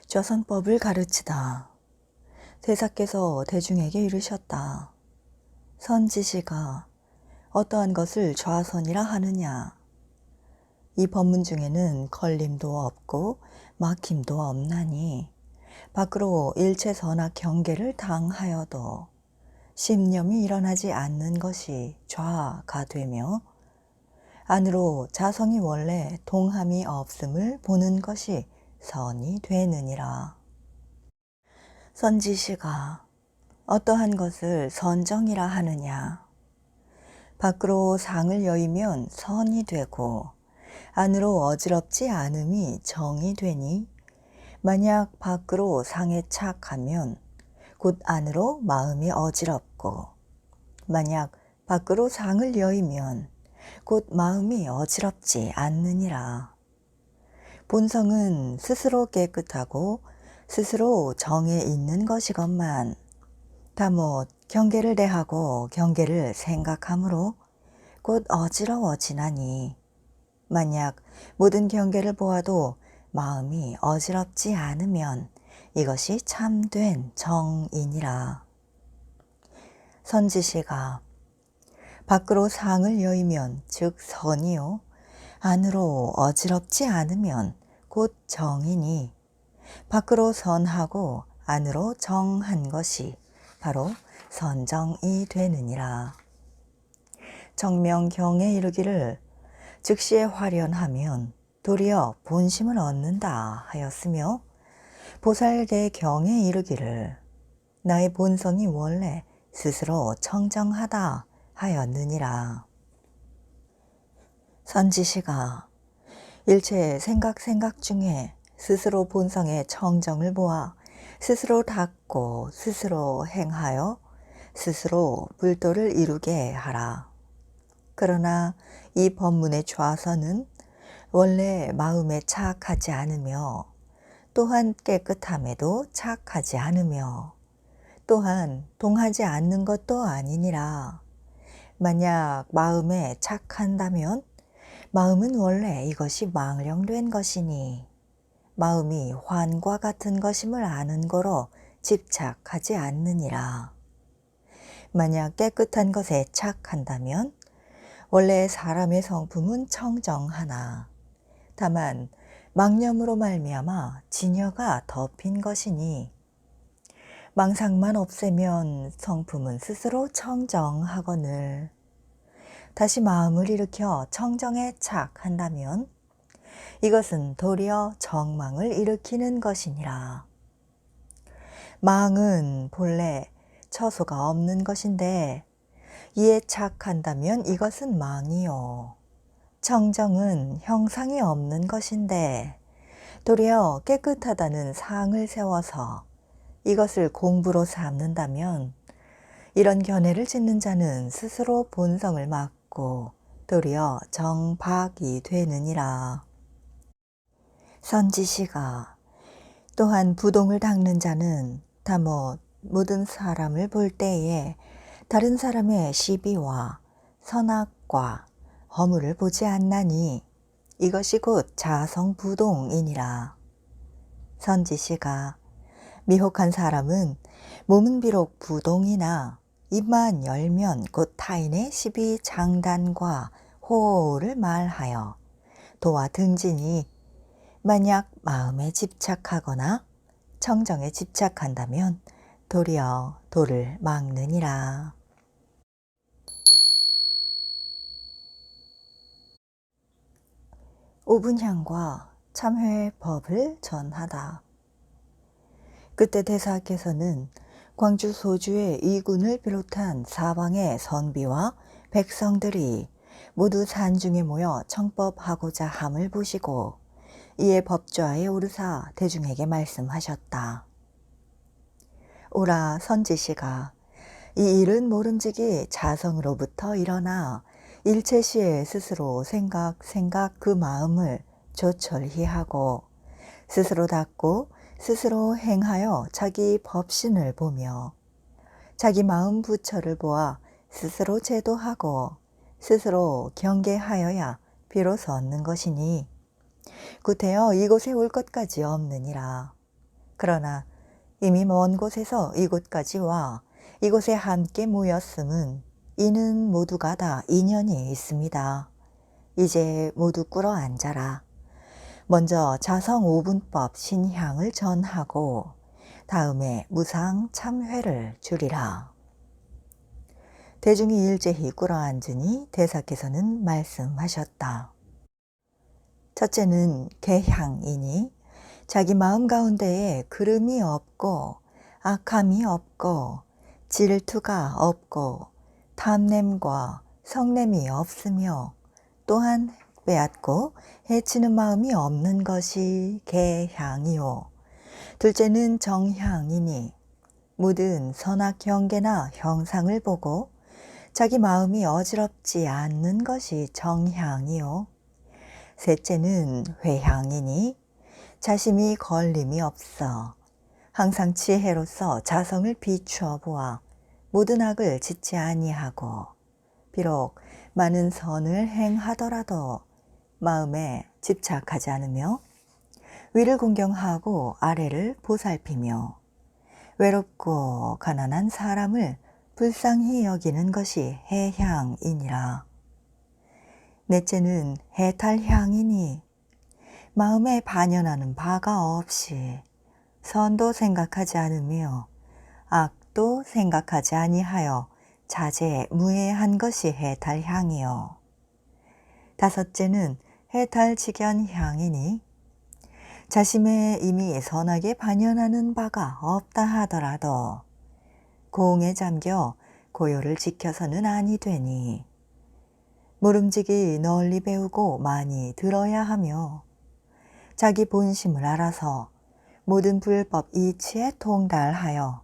조선법을 가르치다. 대사께서 대중에게 이르셨다. 선지시가 어떠한 것을 좌선이라 하느냐. 이 법문 중에는 걸림도 없고 막힘도 없나니 밖으로 일체 선악 경계를 당하여도 심념이 일어나지 않는 것이 좌가 되며 안으로 자성이 원래 동함이 없음을 보는 것이 선이 되느니라. 선지시가 어떠한 것을 선정이라 하느냐. 밖으로 상을 여의면 선이 되고 안으로 어지럽지 않음이 정이 되니 만약 밖으로 상에 착하면 곧 안으로 마음이 어지럽고 만약 밖으로 상을 여의면 곧 마음이 어지럽지 않느니라. 본성은 스스로 깨끗하고 스스로 정에 있는 것이건만 다못 경계를 대하고 경계를 생각함으로 곧 어지러워지나니 만약 모든 경계를 보아도 마음이 어지럽지 않으면 이것이 참된 정이니라. 선지시가 밖으로 상을 여의면 즉 선이요 안으로 어지럽지 않으면 곧 정이니 밖으로 선하고 안으로 정한 것이 바로 선정이 되느니라. 정명경에 이르기를 즉시에 화련하면 도리어 본심을 얻는다 하였으며 보살계경에 이르기를 나의 본성이 원래 스스로 청정하다 하였느니라. 선지시가 일체 생각 중에 스스로 본성의 청정을 보아 스스로 닦고 스스로 행하여 스스로 불도를 이루게 하라. 그러나 이 법문의 좌선은 원래 마음에 착하지 않으며 또한 깨끗함에도 착하지 않으며 또한 동하지 않는 것도 아니니라. 만약 마음에 착한다면 마음은 원래 이것이 망령된 것이니 마음이 환과 같은 것임을 아는 거로 집착하지 않느니라. 만약 깨끗한 것에 착한다면 원래 사람의 성품은 청정하나 다만 망념으로 말미암아 진여가 덮인 것이니 망상만 없애면 성품은 스스로 청정하거늘 다시 마음을 일으켜 청정에 착한다면 이것은 도리어 정망을 일으키는 것이니라. 망은 본래 처소가 없는 것인데 이에 착한다면 이것은 망이요. 청정은 형상이 없는 것인데 도리어 깨끗하다는 상을 세워서 이것을 공부로 삼는다면 이런 견해를 짓는 자는 스스로 본성을 막고 도리어 정박이 되느니라. 선지시가 또한 부동을 닦는 자는 다못 모든 사람을 볼 때에 다른 사람의 시비와 선악과 허물을 보지 않나니 이것이 곧 자성부동이니라. 선지시가 미혹한 사람은 몸은 비록 부동이나 입만 열면 곧 타인의 시비 장단과 호를 말하여 도와 등지니 만약 마음에 집착하거나 청정에 집착한다면 도리어 도를 막느니라. 오분향과 참회의 법을 전하다. 그때 대사께서는 광주 소주의 이군을 비롯한 사방의 선비와 백성들이 모두 산중에 모여 청법하고자 함을 보시고 이에 법좌에 오르사 대중에게 말씀하셨다. 오라 선지시가 이 일은 모름지기 자성으로부터 일어나 일체시에 스스로 생각 그 마음을 조철히 하고 스스로 닦고 스스로 행하여 자기 법신을 보며 자기 마음 부처를 보아 스스로 제도하고 스스로 경계하여야 비로소 얻는 것이니 구태여 이곳에 올 것까지 없느니라. 그러나 이미 먼 곳에서 이곳까지 와 이곳에 함께 모였음은 이는 모두가 다 인연이 있습니다. 이제 모두 꿇어 앉아라. 먼저 자성 5분법 신향을 전하고 다음에 무상 참회를 주리라. 대중이 일제히 꿇어 앉으니 대사께서는 말씀하셨다. 첫째는 개향이니 자기 마음 가운데에 그름이 없고 악함이 없고 질투가 없고 탐냄과 성냄이 없으며 또한 빼앗고 해치는 마음이 없는 것이 개향이요. 둘째는 정향이니 모든 선악 형계나 형상을 보고 자기 마음이 어지럽지 않는 것이 정향이요. 셋째는 회향이니 자심이 걸림이 없어 항상 지혜로서 자성을 비추어 보아 모든 악을 짓지 아니하고 비록 많은 선을 행하더라도 마음에 집착하지 않으며 위를 공경하고 아래를 보살피며 외롭고 가난한 사람을 불쌍히 여기는 것이 해향이니라. 넷째는 해탈향이니 마음에 반연하는 바가 없이 선도 생각하지 않으며 악도 생각하지 아니하여 자제무해한 것이 해탈향이요. 다섯째는 해탈직연향이니 자심에 이미 선하게 반연하는 바가 없다 하더라도 공에 잠겨 고요를 지켜서는 아니 되니 모름지기 널리 배우고 많이 들어야 하며 자기 본심을 알아서 모든 불법 이치에 통달하여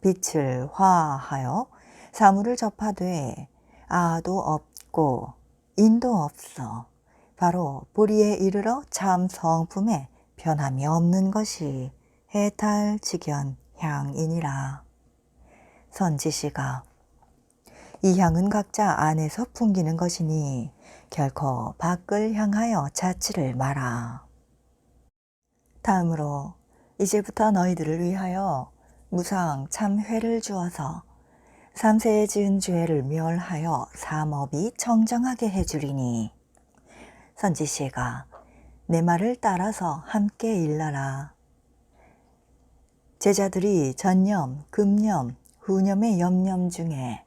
빛을 화하여 사물을 접하되 아도 없고 인도 없어 바로 보리에 이르러 참 성품에 변함이 없는 것이 해탈직연향이니라. 선지시가 이 향은 각자 안에서 풍기는 것이니 결코 밖을 향하여 자치를 마라. 다음으로 이제부터 너희들을 위하여 무상 참회를 주어서 3세에 지은 죄를 멸하여 삼업이 청정하게 해주리니 선지시가 내 말을 따라서 함께 일러라. 제자들이 전념, 금념, 후념의 염념 중에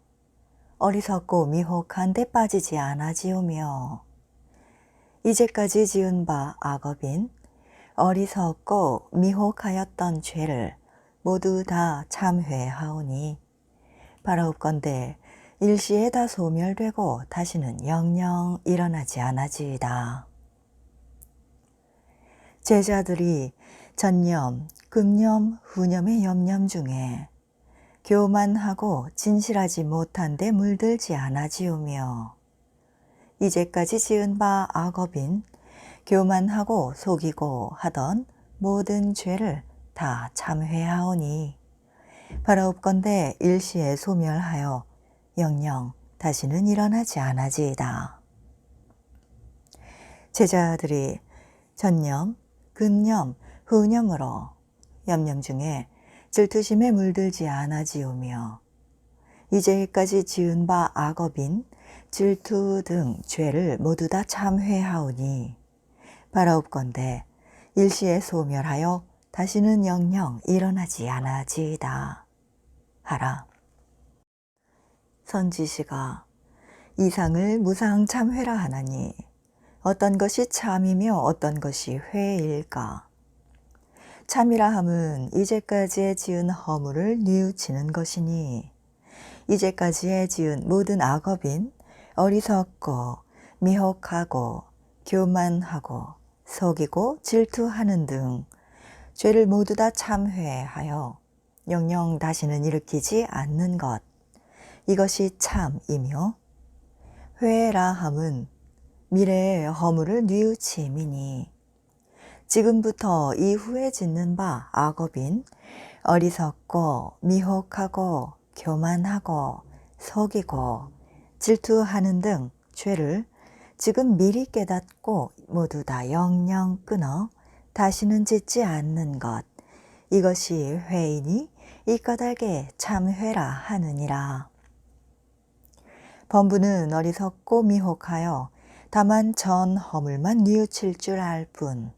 어리석고 미혹한 데 빠지지 않아지오며 이제까지 지은 바 악업인 어리석고 미혹하였던 죄를 모두 다 참회하오니 바라옵건대 일시에 다 소멸되고 다시는 영영 일어나지 않아지이다. 제자들이 전념, 금념, 후념의 염념 중에 교만하고 진실하지 못한 데 물들지 않아지오며 이제까지 지은 바 악업인 교만하고 속이고 하던 모든 죄를 다 참회하오니 바라옵건대 일시에 소멸하여 영영 다시는 일어나지 않아지이다. 제자들이 전념, 금념, 후념으로 염념 중에 질투심에 물들지 않아지오며 이제까지 지은 바 악업인 질투 등 죄를 모두 다 참회하오니 바라옵건대 일시에 소멸하여 다시는 영영 일어나지 않아지이다 하라. 선지시가 이상을 무상 참회라 하나니 어떤 것이 참이며 어떤 것이 회일까? 참이라 함은 이제까지에 지은 허물을 뉘우치는 것이니 이제까지에 지은 모든 악업인 어리석고 미혹하고 교만하고 속이고 질투하는 등 죄를 모두 다 참회하여 영영 다시는 일으키지 않는 것, 이것이 참이며 회라 함은 미래의 허물을 뉘우침이니 지금부터 이후에 짓는 바 악업인 어리석고 미혹하고 교만하고 속이고 질투하는 등 죄를 지금 미리 깨닫고 모두 다 영영 끊어 다시는 짓지 않는 것, 이것이 회이니 이 까닭에 참회라 하느니라. 범부는 어리석고 미혹하여 다만 전 허물만 뉘우칠 줄 알 뿐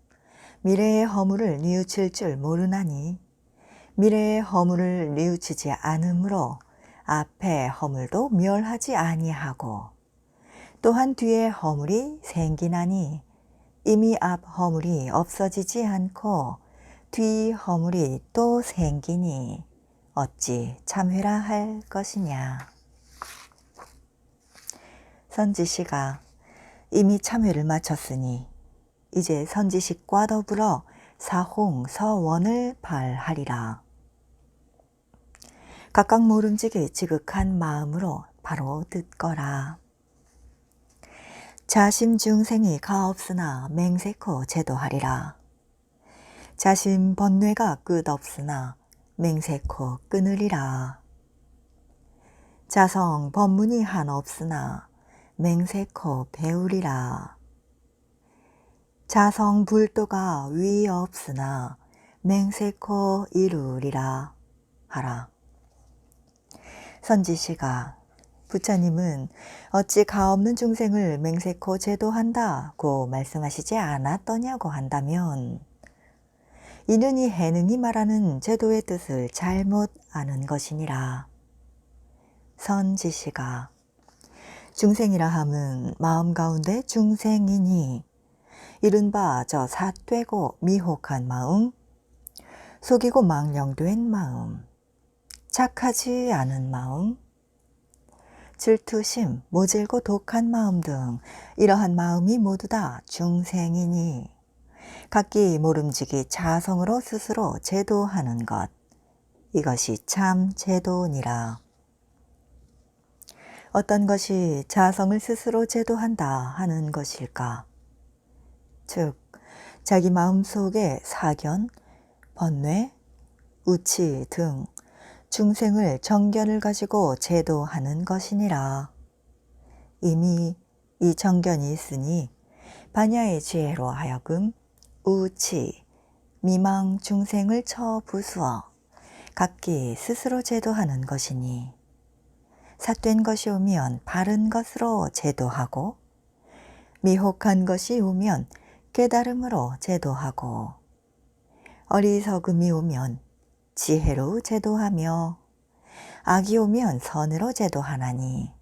미래의 허물을 뉘우칠 줄 모르나니 미래의 허물을 뉘우치지 않으므로 앞의 허물도 멸하지 아니하고 또한 뒤에 허물이 생기나니 이미 앞 허물이 없어지지 않고 뒤 허물이 또 생기니 어찌 참회라 할 것이냐. 선지시가 이미 참회를 마쳤으니 이제 선지식과 더불어 사홍서원을 발하리라. 각각 모름지기 지극한 마음으로 바로 듣거라. 자심 중생이 가없으나 맹세코 제도하리라. 자심 번뇌가 끝없으나 맹세코 끊으리라. 자성 법문이 한없으나 맹세코 배우리라. 자성 불도가 위 없으나 맹세코 이루리라 하라. 선지시가 부처님은 어찌 가없는 중생을 맹세코 제도한다고 말씀하시지 않았더냐고 한다면 이는 이 해능이 말하는 제도의 뜻을 잘못 아는 것이니라. 선지시가 중생이라 함은 마음 가운데 중생이니 이른바 저 삿되고 미혹한 마음, 속이고 망령된 마음, 착하지 않은 마음, 질투심, 모질고 독한 마음 등 이러한 마음이 모두 다 중생이니 각기 모름지기 자성으로 스스로 제도하는 것, 이것이 참 제도니라. 어떤 것이 자성을 스스로 제도한다 하는 것일까? 즉 자기 마음속에 사견, 번뇌, 우치 등 중생을 정견을 가지고 제도하는 것이니라. 이미 이 정견이 있으니 반야의 지혜로 하여금 우치, 미망 중생을 처부수어 각기 스스로 제도하는 것이니 삿된 것이 오면 바른 것으로 제도하고 미혹한 것이 오면 깨달음으로 제도하고 어리석음이 오면 지혜로 제도하며 악이 오면 선으로 제도하나니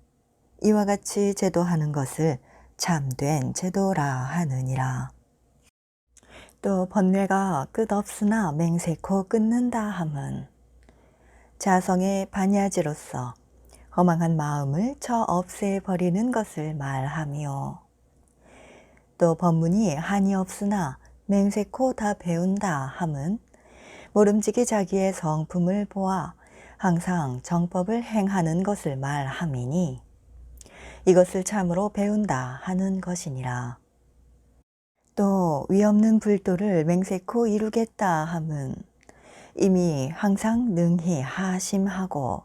이와 같이 제도하는 것을 참된 제도라 하느니라. 또 번뇌가 끝없으나 맹세코 끊는다 함은 자성의 반야지로서 허망한 마음을 쳐 없애버리는 것을 말하며 또 법문이 한이 없으나 맹세코 다 배운다 함은 모름지기 자기의 성품을 보아 항상 정법을 행하는 것을 말함이니 이것을 참으로 배운다 하는 것이니라. 또 위없는 불도를 맹세코 이루겠다 함은 이미 항상 능히 하심하고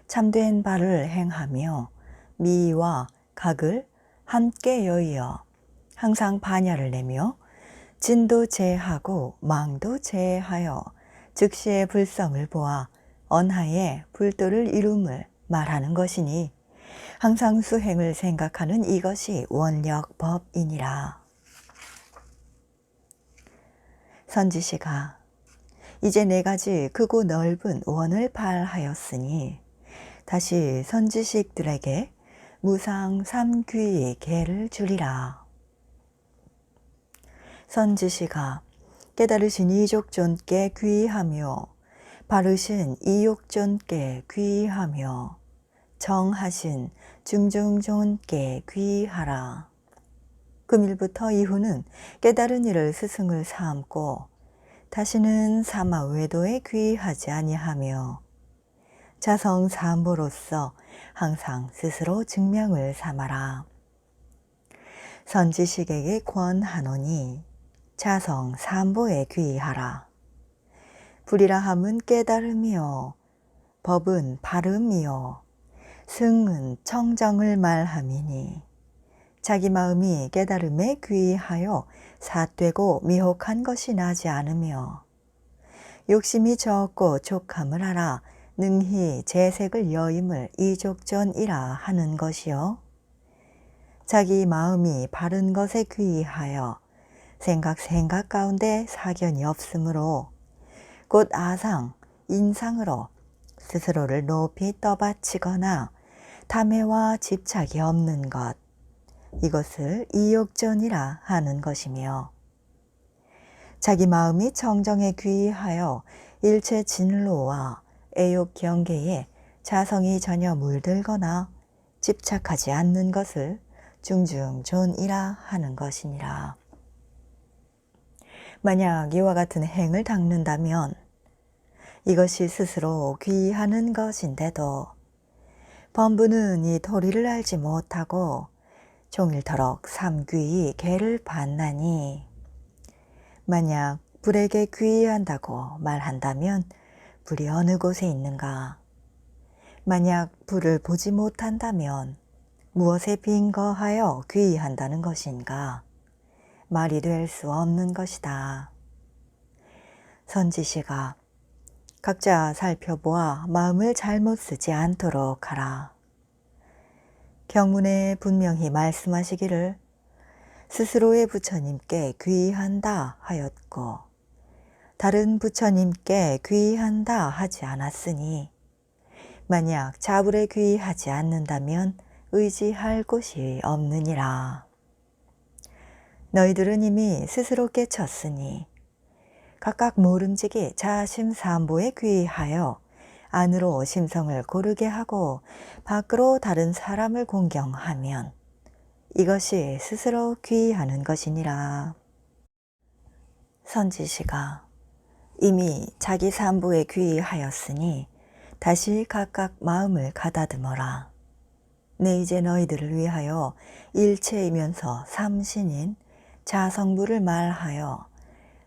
참된 바를 행하며 미와 각을 함께 여의어 항상 반야를 내며 진도 제하고 망도 제하여 즉시의 불성을 보아 언하의 불도를 이룸을 말하는 것이니 항상 수행을 생각하는 이것이 원력법이니라. 선지시가 이제 4가지 크고 넓은 원을 발하였으니 다시 선지식들에게 무상 3귀의 계를 주리라. 선지시가 깨달으신 이족존께 귀하며 바르신 이욕존께 귀하며 정하신 중중존께 귀하라. 금일부터 이후는 깨달은 이를 스승을 삼고 다시는 사마 외도에 귀하지 아니하며 자성 삼보로서 항상 스스로 증명을 삼아라. 선지식에게 권하노니 자성 삼보에 귀하라. 불이라 함은 깨달음이요 법은 발음이요 승은 청정을 말함이니 자기 마음이 깨달음에 귀하여 삿되고 미혹한 것이 나지 않으며 욕심이 적고 족함을 알아 능히 재색을 여임을 이족전이라 하는 것이요. 자기 마음이 바른 것에 귀하여 생각 가운데 사견이 없으므로 곧 아상, 인상으로 스스로를 높이 떠받치거나 탐해와 집착이 없는 것, 이것을 이욕전이라 하는 것이며, 자기 마음이 청정에 귀하여 일체 진로와 애욕 경계에 자성이 전혀 물들거나 집착하지 않는 것을 중중존이라 하는 것이니라. 만약 이와 같은 행을 닦는다면 이것이 스스로 귀하는 것인데도 범부는 이 도리를 알지 못하고 종일토록 삼귀히 개를 받나니, 만약 불에게 귀의한다고 말한다면 불이 어느 곳에 있는가? 만약 불을 보지 못한다면 무엇에 빈거하여 귀의한다는 것인가? 말이 될 수 없는 것이다. 선지시가 각자 살펴보아 마음을 잘못 쓰지 않도록 하라. 경문에 분명히 말씀하시기를 스스로의 부처님께 귀의한다 하였고 다른 부처님께 귀의한다 하지 않았으니, 만약 자불에 귀의하지 않는다면 의지할 곳이 없느니라. 너희들은 이미 스스로 깨쳤으니 각각 모름지기 자심삼보에 귀의하여 안으로 심성을 고르게 하고 밖으로 다른 사람을 공경하면 이것이 스스로 귀의하는 것이니라. 선지시가 이미 자기 삼보에 귀의하였으니 다시 각각 마음을 가다듬어라. 내 이제 너희들을 위하여 일체이면서 삼신인 자성부를 말하여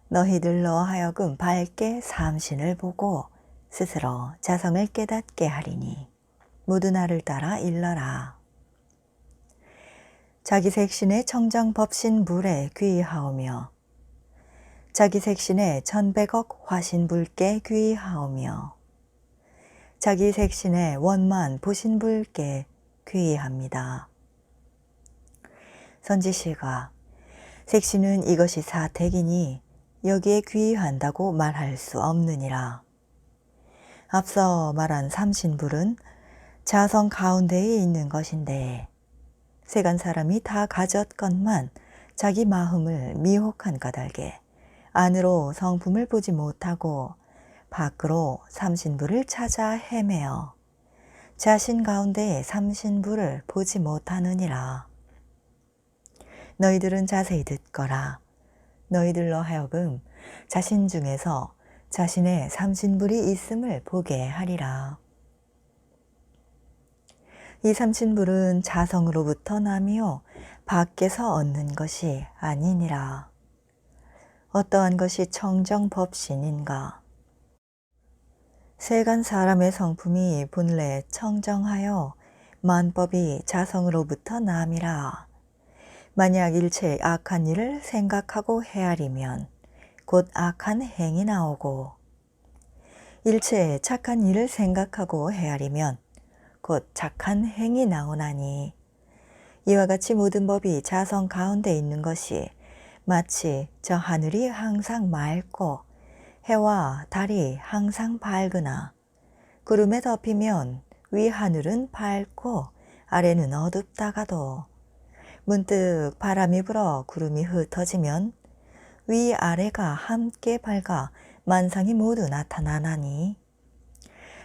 너희들로 하여금 밝게 삼신을 보고 스스로 자성을 깨닫게 하리니 모두 나를 따라 일러라. 자기 색신의 청정법신불에 귀의하오며 자기 색신의 천백억 화신불께 귀의하오며 자기 색신의 원만 보신불께 귀의합니다. 선지시가 색신은 이것이 사택이니 여기에 귀의한다고 말할 수 없느니라. 앞서 말한 삼신불은 자성 가운데에 있는 것인데 세간 사람이 다 가졌건만 자기 마음을 미혹한 까닭에 안으로 성품을 보지 못하고 밖으로 삼신불을 찾아 헤매어 자신 가운데에 삼신불을 보지 못하느니라. 너희들은 자세히 듣거라. 너희들로 하여금 자신 중에서 자신의 삼신불이 있음을 보게 하리라. 이 삼신불은 자성으로부터 나며 밖에서 얻는 것이 아니니라. 어떠한 것이 청정법신인가? 세간 사람의 성품이 본래 청정하여 만법이 자성으로부터 남이라. 만약 일체 악한 일을 생각하고 헤아리면 곧 악한 행이 나오고, 일체 착한 일을 생각하고 헤아리면 곧 착한 행이 나오나니, 이와 같이 모든 법이 자성 가운데 있는 것이 마치 저 하늘이 항상 맑고 해와 달이 항상 밝으나 구름에 덮이면 위 하늘은 밝고 아래는 어둡다가도 문득 바람이 불어 구름이 흩어지면 위아래가 함께 밝아 만상이 모두 나타나나니,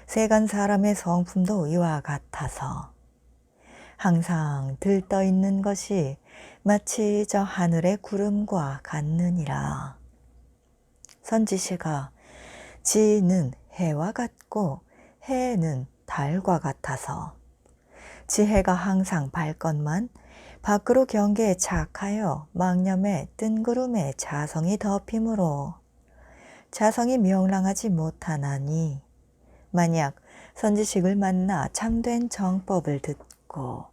세간 사람의 성품도 이와 같아서 항상 들떠 있는 것이 마치 저 하늘의 구름과 같느니라. 선지시가 지는 해와 같고 해는 달과 같아서 지해가 항상 밝건만 밖으로 경계에 착하여 망념에 뜬구름에 자성이 덮이므로 자성이 명랑하지 못하나니, 만약 선지식을 만나 참된 정법을 듣고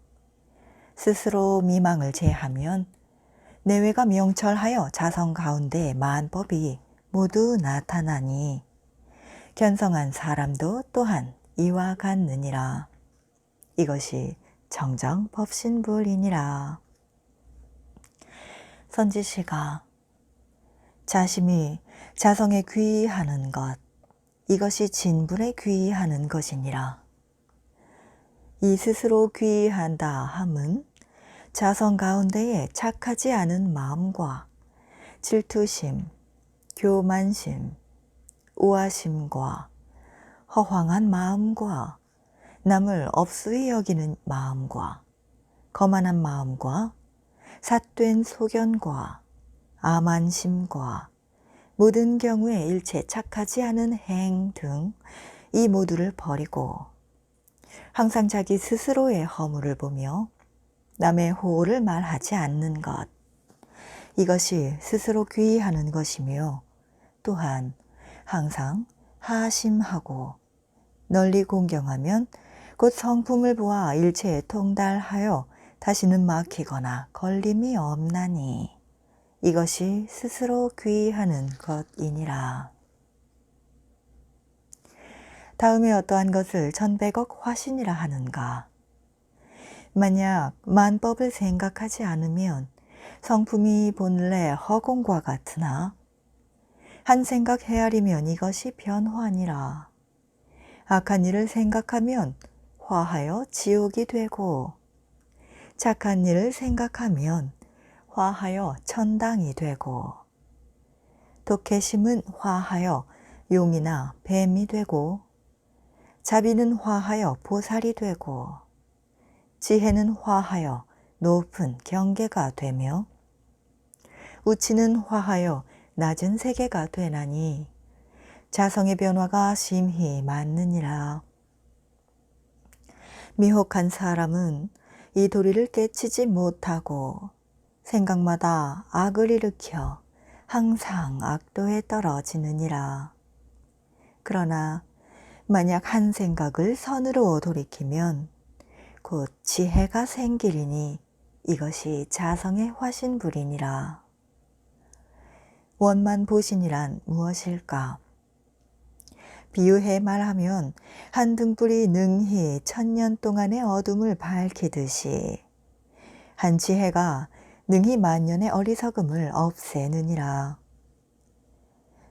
스스로 미망을 제하면 내외가 명철하여 자성 가운데 만법이 모두 나타나니, 견성한 사람도 또한 이와 같느니라. 이것이 정정법신불이니라. 선지시가 자심이 자성에 귀의하는 것, 이것이 진불에 귀의하는 것이니라. 이 스스로 귀의한다 함은 자성 가운데에 착하지 않은 마음과 질투심, 교만심, 우아심과 허황한 마음과 남을 업수히 여기는 마음과 거만한 마음과 삿된 소견과 암한심과 모든 경우에 일체 착하지 않은 행 등 이 모두를 버리고 항상 자기 스스로의 허물을 보며 남의 호를 말하지 않는 것, 이것이 스스로 귀의하는 것이며 또한 항상 하심하고 널리 공경하면 곧 성품을 보아 일체에 통달하여 다시는 막히거나 걸림이 없나니 이것이 스스로 귀의하는 것이니라. 다음에 어떠한 것을 천백억 화신이라 하는가? 만약 만법을 생각하지 않으면 성품이 본래 허공과 같으나 한 생각 헤아리면 이것이 변화니라. 악한 일을 생각하면 화하여 지옥이 되고 착한 일을 생각하면 화하여 천당이 되고 독해심은 화하여 용이나 뱀이 되고 자비는 화하여 보살이 되고 지혜는 화하여 높은 경계가 되며 우치는 화하여 낮은 세계가 되나니 자성의 변화가 심히 많느니라. 미혹한 사람은 이 도리를 깨치지 못하고 생각마다 악을 일으켜 항상 악도에 떨어지느니라. 그러나 만약 한 생각을 선으로 돌이키면 곧 지혜가 생기리니 이것이 자성의 화신불이니라. 원만보신이란 무엇일까? 비유해 말하면 한 등불이 능히 1000년 동안의 어둠을 밝히듯이 한 지혜가 능히 만년의 어리석음을 없애느니라.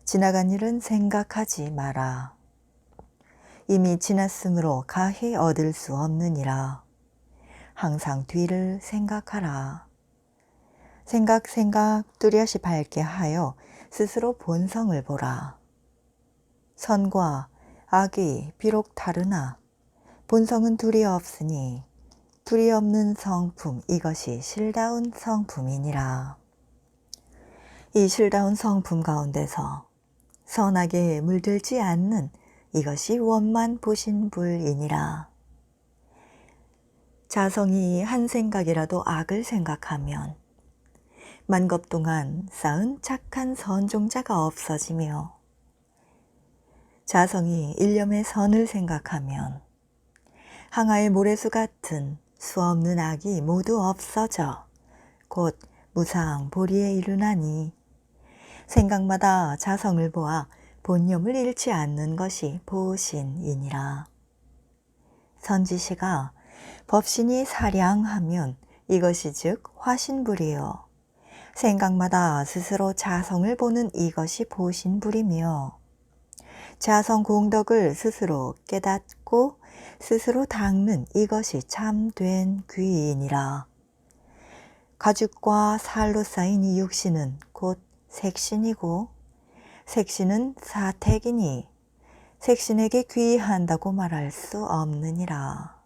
지나간 일은 생각하지 마라. 이미 지났으므로 가히 얻을 수 없느니라. 항상 뒤를 생각하라. 생각 뚜렷이 밝게 하여 스스로 본성을 보라. 선과 악이 비록 다르나 본성은 둘이 없으니 둘이 없는 성품, 이것이 실다운 성품이니라. 이 실다운 성품 가운데서 선악에 물들지 않는 이것이 원만보신불이니라. 자성이 한 생각이라도 악을 생각하면 만겁 동안 쌓은 착한 선종자가 없어지며 자성이 일념의 선을 생각하면 항아의 모래수 같은 수없는 악이 모두 없어져 곧 무상보리에 이르나니 생각마다 자성을 보아 본념을 잃지 않는 것이 보신이니라. 선지시가 법신이 사량하면 이것이 즉 화신불이요 생각마다 스스로 자성을 보는 이것이 보신불이며 자성 공덕을 스스로 깨닫고 스스로 닦는 이것이 참된 귀인이라. 가죽과 살로 쌓인 이 육신은 곧 색신이고 색신은 사택이니 색신에게 귀의한다고 말할 수 없느니라.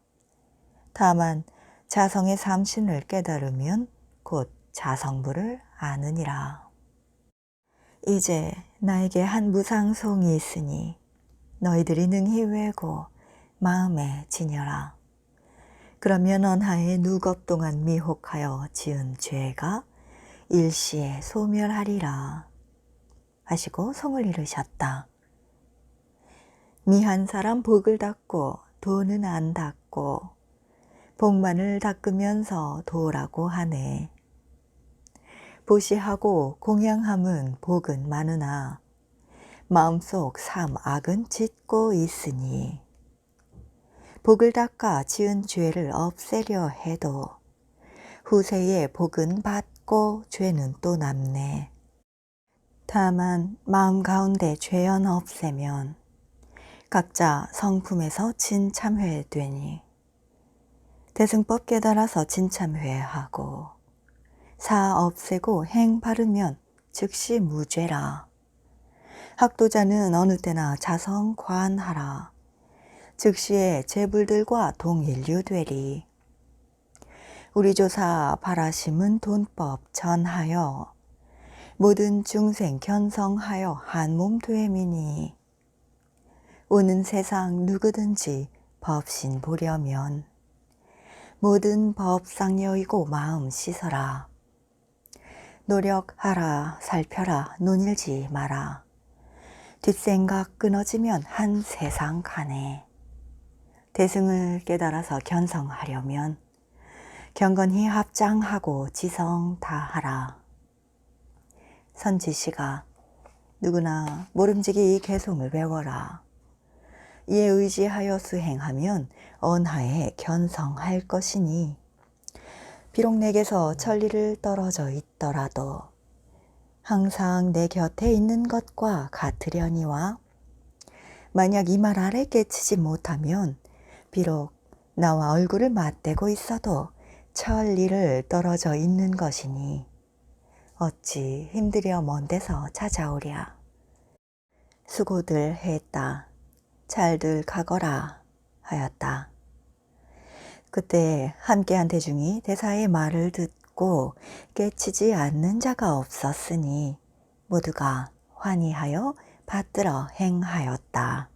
다만 자성의 삼신을 깨달으면 곧 자성불을 아느니라. 이제 나에게 한 무상송이 있으니 너희들이 능히 외고 마음에 지녀라. 그러면 언하에 누겁 동안 미혹하여 지은 죄가 일시에 소멸하리라. 하시고 송을 이루셨다. 미한 사람 복을 닦고 도는 안 닦고 복만을 닦으면서 도라고 하네. 보시하고 공양함은 복은 많으나 마음속 삼악은 짓고 있으니 복을 닦아 지은 죄를 없애려 해도 후세에 복은 받고 죄는 또 남네. 다만 마음 가운데 죄연 없애면 각자 성품에서 진참회되니 대승법 깨달아서 진참회하고 사 없애고 행 바르면 즉시 무죄라. 학도자는 어느 때나 자성관하라. 즉시에 재불들과 동일류되리. 우리 조사 바라심은 돈법 전하여 모든 중생 견성하여 한몸 되미니 오는 세상 누구든지 법신 보려면 모든 법상여이고 마음 씻어라. 노력하라 살펴라 논일지 마라. 뒷생각 끊어지면 한 세상 가네. 대승을 깨달아서 견성하려면 경건히 합장하고 지성 다하라. 선지시가 누구나 모름지기 이 개송을 외워라. 이에 의지하여 수행하면 언하에 견성할 것이니 비록 내게서 천리를 떨어져 있더라도 항상 내 곁에 있는 것과 같으려니와 만약 이 말 아래 깨치지 못하면 비록 나와 얼굴을 맞대고 있어도 천리를 떨어져 있는 것이니 어찌 힘들여 먼 데서 찾아오랴. 수고들 했다. 잘들 가거라 하였다. 그때 함께한 대중이 대사의 말을 듣고 깨치지 않는 자가 없었으니 모두가 환희하여 받들어 행하였다.